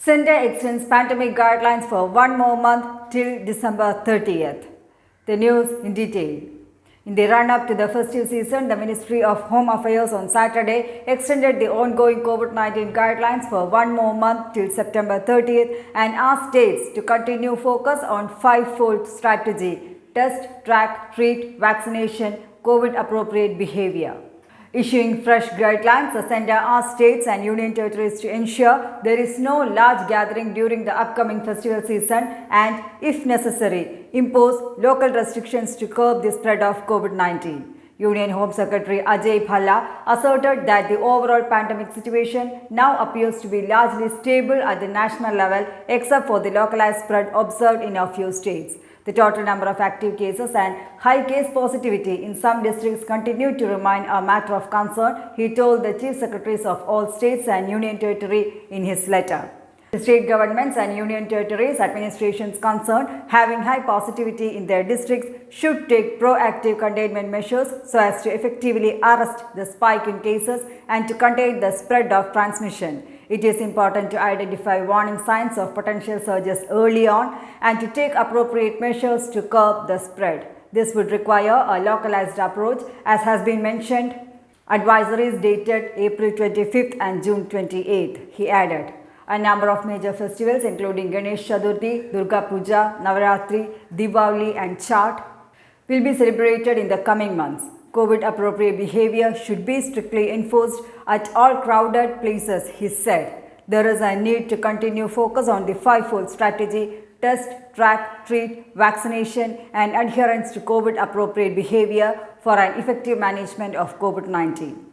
Centre extends pandemic guidelines for one more month till December 30th. The news in detail. In the run-up to the festive season, the Ministry of Home Affairs on Saturday extended the ongoing COVID-19 guidelines for one more month till September 30th and asked states to continue focus on five-fold strategy: test, track, treat, vaccination, COVID-appropriate behavior. Issuing fresh guidelines, the Centre asked states and union territories to ensure there is no large gathering during the upcoming festival season and, if necessary, impose local restrictions to curb the spread of COVID-19. Union Home Secretary Ajay Bhalla asserted that the overall pandemic situation now appears to be largely stable at the national level except for the localized spread observed in a few states. The total number of active cases and high case positivity in some districts continue to remain a matter of concern, he told the chief secretaries of all states and union territory in his letter. The state governments and union territories administrations concerned having high positivity in their districts should take proactive containment measures so as to effectively arrest the spike in cases and to contain the spread of transmission. It is important to identify warning signs of potential surges early on and to take appropriate measures to curb the spread. This would require a localized approach, as has been mentioned. Advisories dated April 25th and June 28th, he added. A number of major festivals including Ganesh Chaturthi, Durga Puja, Navaratri, Diwali and Chhat will be celebrated in the coming months. COVID-appropriate behavior should be strictly enforced at all crowded places, he said. There is a need to continue focus on the five-fold strategy: test, track, treat, vaccination and adherence to COVID-appropriate behavior for an effective management of COVID-19.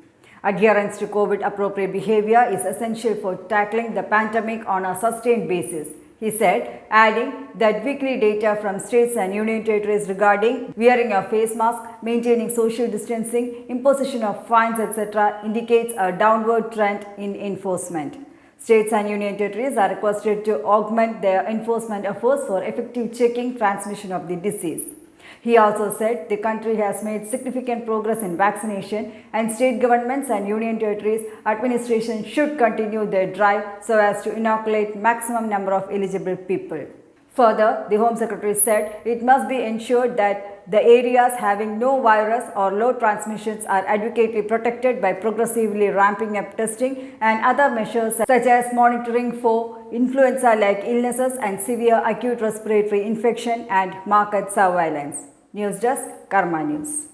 Adherence to COVID-appropriate behavior is essential for tackling the pandemic on a sustained basis, he said, adding that weekly data from states and union territories regarding wearing a face mask, maintaining social distancing, imposition of fines, etc. indicates a downward trend in enforcement. States and union territories are requested to augment their enforcement efforts for effective checking transmission of the disease. He also said the country has made significant progress in vaccination and state governments and union territories administration should continue their drive so as to inoculate maximum number of eligible people. Further, the Home Secretary said it must be ensured that the areas having no virus or low transmissions are adequately protected by progressively ramping up testing and other measures such as monitoring for influenza-like illnesses and severe acute respiratory infection and market surveillance. News Desk, Karma News.